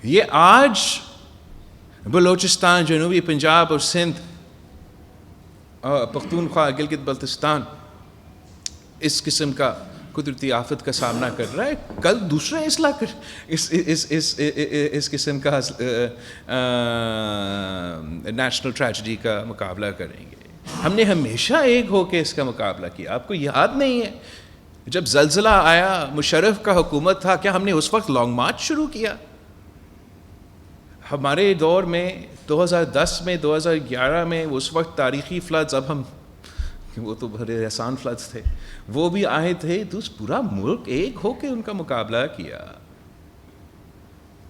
یہ آج بلوچستان، جنوبی پنجاب اور سندھ، پختونخوا، گلگت بلتستان اس قسم کا قدرتی آفت کا سامنا کر رہا ہے، کل دوسرے اس قسم کا نیشنل ٹریجڈی کا مقابلہ کریں گے. ہم نے ہمیشہ ایک ہو کے اس کا مقابلہ کیا. آپ کو یاد نہیں ہے جب زلزلہ آیا، مشرف کا حکومت تھا، کیا ہم نے اس وقت لانگ مارچ شروع کیا؟ ہمارے دور میں 2010 میں 2011 میں اس وقت تاریخی فلڈز، اب ہم وہ تو بڑے آسان فلڈز تھے، وہ بھی آئے تھے تو پورا ملک ایک ہو کے ان کا مقابلہ کیا.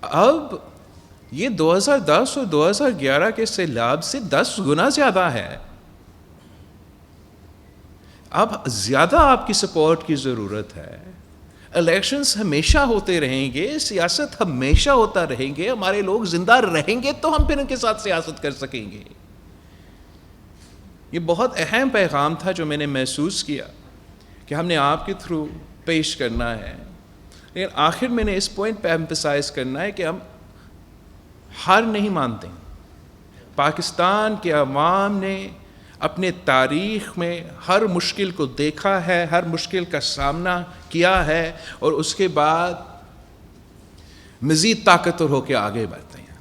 اب یہ 2010 اور 2011 کے سیلاب سے 10 گنا زیادہ ہے. اب زیادہ آپ کی سپورٹ کی ضرورت ہے. الیکشنز ہمیشہ ہوتے رہیں گے، سیاست ہمیشہ ہوتا رہیں گے، ہمارے لوگ زندہ رہیں گے تو ہم پھر ان کے ساتھ سیاست کر سکیں گے. یہ بہت اہم پیغام تھا جو میں نے محسوس کیا کہ ہم نے آپ کے تھرو پیش کرنا ہے. لیکن آخر میں نے اس پوائنٹ پہ ایمفسائز کرنا ہے کہ ہم ہار نہیں مانتے. پاکستان کے عوام نے اپنے تاریخ میں ہر مشکل کو دیکھا ہے، ہر مشکل کا سامنا کیا ہے، اور اس کے بعد مزید طاقتور ہو کے آگے بڑھتے ہیں.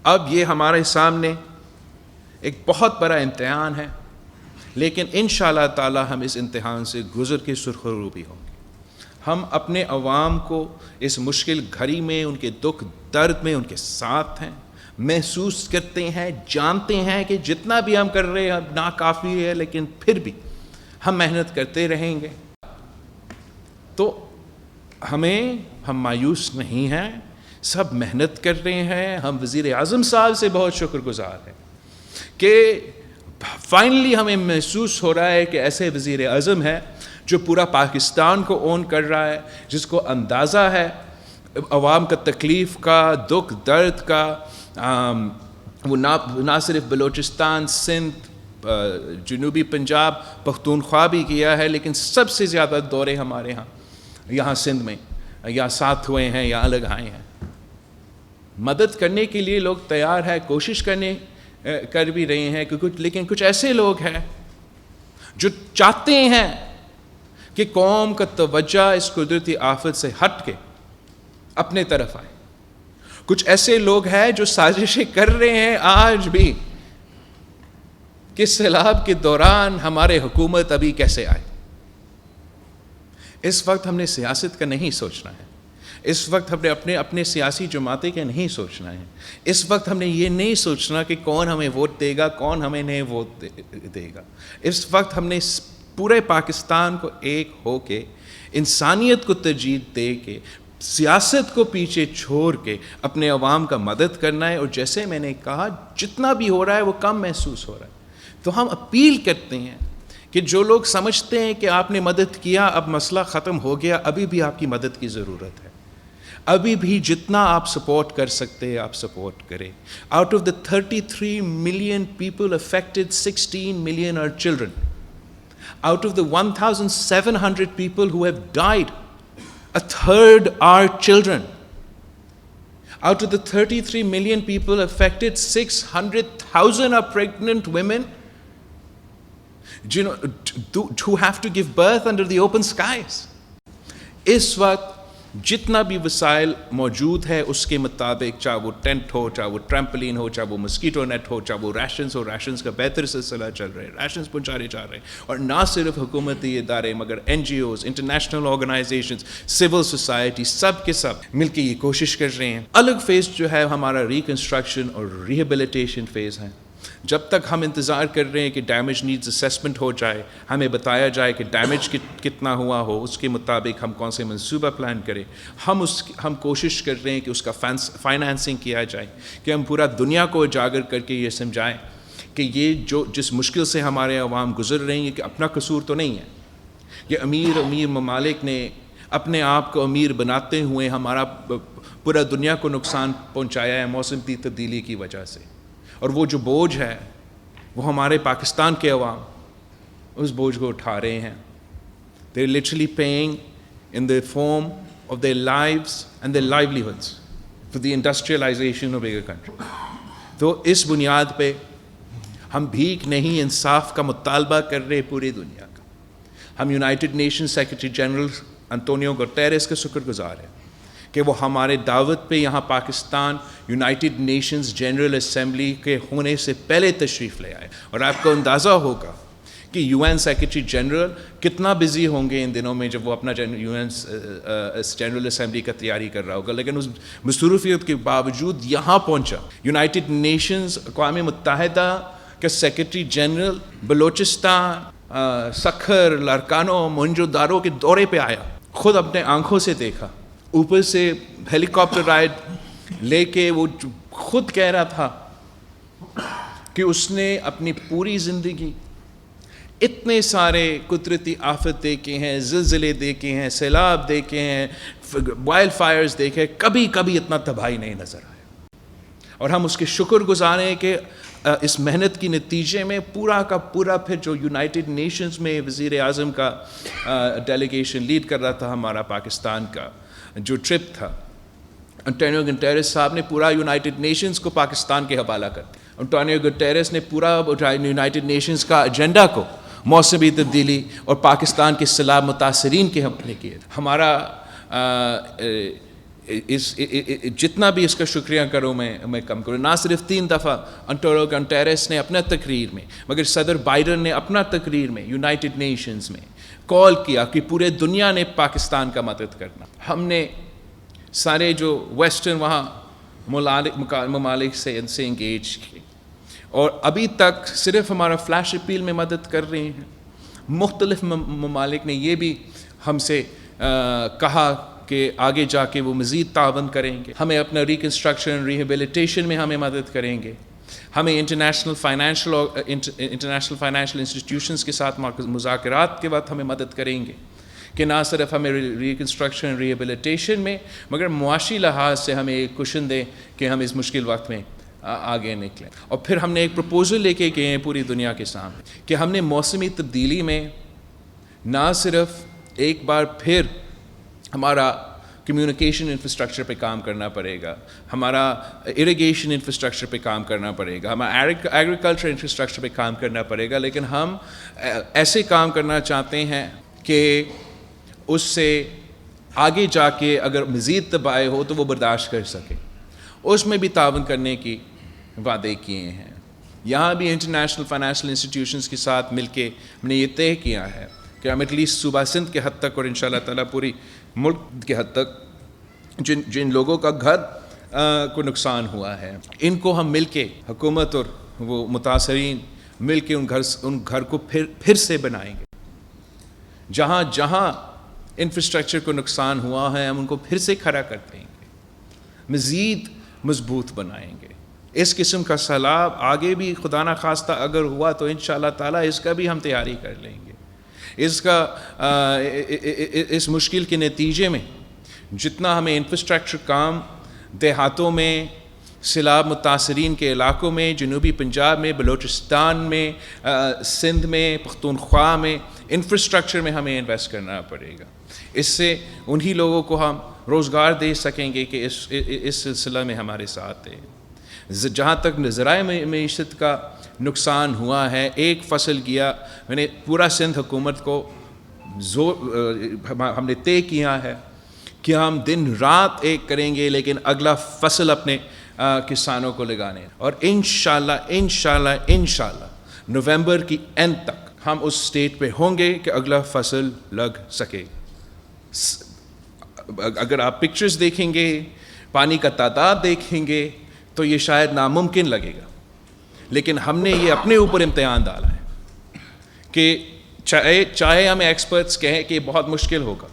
اب یہ ہمارے سامنے ایک بہت بڑا امتحان ہے، لیکن انشاءاللہ تعالی ہم اس امتحان سے گزر کے سرخرو بھی ہوں گے. ہم اپنے عوام کو اس مشکل گھڑی میں، ان کے دکھ درد میں ان کے ساتھ ہیں، محسوس کرتے ہیں، جانتے ہیں کہ جتنا بھی ہم کر رہے ہیں ناکافی ہے، لیکن پھر بھی ہم محنت کرتے رہیں گے. تو ہم مایوس نہیں ہیں، سب محنت کر رہے ہیں. ہم وزیر اعظم صاحب سے بہت شکر گزار ہیں کہ فائنلی ہمیں محسوس ہو رہا ہے کہ ایسے وزیر اعظم ہے جو پورا پاکستان کو اون کر رہا ہے، جس کو اندازہ ہے عوام کا تکلیف کا، دکھ درد کا. وہ نہ صرف بلوچستان، سندھ، جنوبی پنجاب، پختونخوا بھی کیا ہے، لیکن سب سے زیادہ دورے ہمارے یہاں سندھ میں یا ساتھ ہوئے ہیں یا الگ آئے ہیں. مدد کرنے کے لیے لوگ تیار ہیں، کوشش کر بھی رہے ہیں، لیکن کچھ ایسے لوگ ہیں جو چاہتے ہیں کہ قوم کا توجہ اس قدرتی آفت سے ہٹ کے اپنے طرف آئے. کچھ ایسے لوگ ہیں جو سازشیں کر رہے ہیں آج بھی کہ سیلاب کے دوران ہمارے حکومت ابھی کیسے آئے. اس وقت ہم نے سیاست کا نہیں سوچنا ہے، اس وقت ہم نے اپنے سیاسی جماعتیں کا نہیں سوچنا ہے. اس وقت ہم نے یہ نہیں سوچنا کہ کون ہمیں ووٹ دے گا، کون ہمیں نہیں ووٹ دے گا. اس وقت ہم نے پورے پاکستان کو ایک ہو کے، انسانیت کو ترجیح دے کے، سیاست کو پیچھے چھوڑ کے اپنے عوام کا مدد کرنا ہے. اور جیسے میں نے کہا، جتنا بھی ہو رہا ہے وہ کم محسوس ہو رہا ہے. تو ہم اپیل کرتے ہیں کہ جو لوگ سمجھتے ہیں کہ آپ نے مدد کیا، اب مسئلہ ختم ہو گیا، ابھی بھی آپ کی مدد کی ضرورت ہے. ابھی بھی جتنا آپ سپورٹ کر سکتے ہیں آپ سپورٹ کریں. Out of the 33 million people affected, 16 million are children. Out of the 1,700 people who have died, a third are children. Out of the 33 million people affected, 600,000 are pregnant women who have to give birth under the open skies. اس وقت جتنا بھی وسائل موجود ہے اس کے مطابق، چاہے وہ ٹینٹ ہو، چاہے وہ ٹریمپلین ہو، چاہے وہ مسکیٹو نیٹ ہو، چاہے وہ ریشنز ہو، ریشنز کا بہتر سلسلہ چل رہا ہے، ریشنز پہنچانے جا رہے ہیں. اور نہ صرف حکومتی ادارے مگر NGOs، international organisations, civil society, سب کے سب مل کے یہ کوشش کر رہے ہیں. الگ فیز جو ہے ہمارا ریکنسٹرکشن اور ریہیبلیٹیشن فیز ہے. جب تک ہم انتظار کر رہے ہیں کہ ڈیمیج نیڈز اسیسمنٹ ہو جائے، ہمیں بتایا جائے کہ ڈیمیج کتنا ہوا ہو، اس کے مطابق ہم کون سے منصوبہ پلان کریں. ہم کوشش کر رہے ہیں کہ اس کا فائنانسنگ کیا جائے، کہ ہم پورا دنیا کو اجاگر کر کے یہ سمجھائیں کہ یہ جس مشکل سے ہمارے عوام گزر رہے ہیں کہ اپنا قصور تو نہیں ہے. یہ امیر ممالک نے اپنے آپ کو امیر بناتے ہوئے ہمارا پورا دنیا کو نقصان پہنچایا ہے موسمی تبدیلی کی وجہ سے. اور وہ جو بوجھ ہے وہ ہمارے پاکستان کے عوام اس بوجھ کو اٹھا رہے ہیں. They are literally paying in the form of their lives and their livelihoods for the industrialization of bigger country. تو اس بنیاد پہ ہم بھیک نہیں انصاف کا مطالبہ کر رہے پوری دنیا کا. ہم United nation secretary general انطونیو Guterres کا شکر گزار ہیں کہ وہ ہمارے دعوت پہ یہاں Pakistan United nations general assembly کے ہونے سے پہلے تشریف لے آئے. اور آپ کو اندازہ ہوگا کہ یو این سیکرٹری جنرل کتنا بزی ہوں گے ان دنوں میں جب وہ اپنا یو این جنرل اسمبلی کا تیاری کر رہا ہوگا, لیکن اس مصروفیت کے باوجود یہاں پہنچا. یونائٹڈ نیشنز اقوام متحدہ کا سیکرٹری جنرل بلوچستان, سکھر, لارکانو, موہنجو دارو کے دورے پہ آیا, خود اپنے آنکھوں سے دیکھا, اوپر سے ہیلی کاپٹر رائڈ لے کے. وہ خود کہہ رہا تھا کہ اس نے اپنی پوری زندگی اتنے سارے قدرتی آفت دیکھے ہیں, زلزلے دیکھے ہیں, سیلاب دیکھے ہیں, وائلڈ فائرز دیکھے, کبھی اتنا تباہی نہیں نظر آیا. اور ہم اس کے شکر گزار ہیں کہ اس محنت کی نتیجے میں پورا کا پورا پھر جو یونائٹڈ نیشنز میں وزیر اعظم کا ڈیلیگیشن لیڈ کر رہا تھا ہمارا پاکستان کا جو ٹرپ تھا, انٹونیو گٹیرس صاحب نے پورا یونائٹڈ نیشنز کو پاکستان کے حوالہ کر دیا. انٹونیو گٹیرس نے پورا یونائٹڈ نیشنز کا ایجنڈا کو موسمی تبدیلی اور پاکستان کے سیلاب متاثرین کے حوالے کیے. ہمارا جتنا بھی اس کا شکریہ کروں میں کم کروں. نہ صرف 3 دفعہ انٹونیو گٹیرس نے اپنا تقریر میں, مگر صدر بائیڈن نے اپنا تقریر میں یونائٹڈ نیشنز میں کال کیا کہ پورے دنیا نے پاکستان کا مدد کرنا. ہم نے سارے جو ویسٹرن وہاں ممالک سے ان سے انگیج کیے, اور ابھی تک صرف ہمارا فلیش اپیل میں مدد کر رہے ہیں. مختلف ممالک نے یہ بھی ہم سے کہا کہ آگے جا کے وہ مزید تعاون کریں گے, ہمیں اپنا ریکنسٹرکشن ریہیبلیٹیشن میں ہمیں مدد کریں گے, ہمیں انٹرنیشنل فائنینشیل انسٹیٹیوشنز کے ساتھ مذاکرات کے وقت ہمیں مدد کریں گے کہ نہ صرف ہمیں ریکنسٹرکشن ریہیبلیٹیشن میں مگر معاشی لحاظ سے ہمیں ایک کشن دیں کہ ہم اس مشکل وقت میں آگے نکلیں. اور پھر ہم نے ایک پروپوزل لے کے گئے ہیں پوری دنیا کے سامنے کہ ہم نے موسمی تبدیلی میں نہ صرف ایک بار پھر ہمارا کمیونیکیشن انفراسٹرکچر پہ کام کرنا پڑے گا, ہمارا اریگیشن انفراسٹرکچر پہ کام کرنا پڑے گا, ہمارا ایگریکلچر انفراسٹرکچر پہ کام کرنا پڑے گا, لیکن ہم ایسے کام کرنا چاہتے ہیں کہ اس سے آگے جا کے اگر مزید تباہی ہو تو وہ برداشت کر سکے. اس میں بھی تعاون کرنے کی وعدے کیے ہیں. یہاں بھی انٹرنیشنل فائنینشیل انسٹیٹیوشنز کے ساتھ مل کے ہم نے یہ طے کیا ہے کہ ہم ایٹ لیسٹ صوبہ سندھ کے حد تک اور انشاءاللہ تعالیٰ پوری ملک کے حد تک جن لوگوں کا گھر کو نقصان ہوا ہے ان کو ہم مل کے حکومت اور وہ متاثرین مل کے ان گھر کو پھر سے بنائیں گے. جہاں جہاں انفراسٹرکچر کو نقصان ہوا ہے ہم ان کو پھر سے کھڑا کر دیں گے, مزید مضبوط بنائیں گے. اس قسم کا سیلاب آگے بھی خدا نہ خواستہ اگر ہوا تو انشاءاللہ تعالیٰ اس کا بھی ہم تیاری کر لیں گے. اس مشکل کے نتیجے میں جتنا ہمیں انفراسٹرکچر کام دیہاتوں میں, سیلاب متاثرین کے علاقوں میں, جنوبی پنجاب میں, بلوچستان میں, سندھ میں, پختونخوا میں انفراسٹرکچر میں ہمیں انویسٹ کرنا پڑے گا. اس سے انہی لوگوں کو ہم روزگار دے سکیں گے کہ اس سلسلہ میں ہمارے ساتھ ہیں. جہاں تک ذرائع معیشت کا نقصان ہوا ہے, ایک فصل کیا میں نے پورا سندھ حکومت کو ہم نے طے کیا ہے کہ ہم دن رات ایک کریں گے, لیکن اگلا فصل اپنے کسانوں کو لگانے, اور انشاءاللہ نومبر کی اینڈ تک ہم اس سٹیٹ پہ ہوں گے کہ اگلا فصل لگ سکے. اگر آپ پکچرز دیکھیں گے, پانی کا تعداد دیکھیں گے تو یہ شاید ناممکن لگے گا, لیکن ہم نے یہ اپنے اوپر امتحان ڈالا ہے کہ چاہے ہمیں ایکسپرٹس کہیں کہ بہت مشکل ہوگا,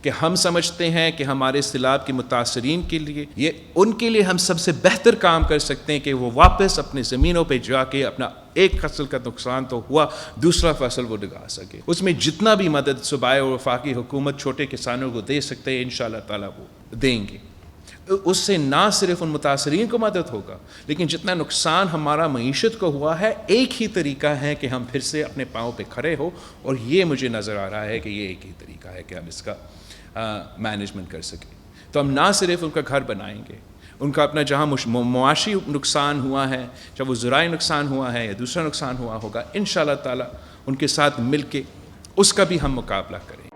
کہ ہم سمجھتے ہیں کہ ہمارے سیلاب کے متاثرین کے لیے ان کے لیے ہم سب سے بہتر کام کر سکتے ہیں کہ وہ واپس اپنے زمینوں پہ جا کے اپنا ایک فصل کا نقصان تو ہوا, دوسرا فصل وہ لگا سکے. اس میں جتنا بھی مدد صوبائی اور وفاقی حکومت چھوٹے کسانوں کو دے سکتے ہیں انشاءاللہ تعالیٰ وہ دیں گے. اس سے نہ صرف ان متاثرین کو مدد ہوگا, لیکن جتنا نقصان ہمارا معیشت کو ہوا ہے, ایک ہی طریقہ ہے کہ ہم پھر سے اپنے پاؤں پہ کھڑے ہو, اور یہ مجھے نظر آ رہا ہے کہ یہ ایک ہی طریقہ ہے کہ ہم اس کا مینجمنٹ کر سکیں. تو ہم نہ صرف ان کا گھر بنائیں گے ان کا اپنا جہاں معاشی نقصان ہوا ہے، چاہے وہ زراعی نقصان ہوا ہے یا دوسرا نقصان ہوا ہوگا، انشاءاللہ تعالیٰ ان کے ساتھ مل کے اس کا بھی ہم مقابلہ کریں۔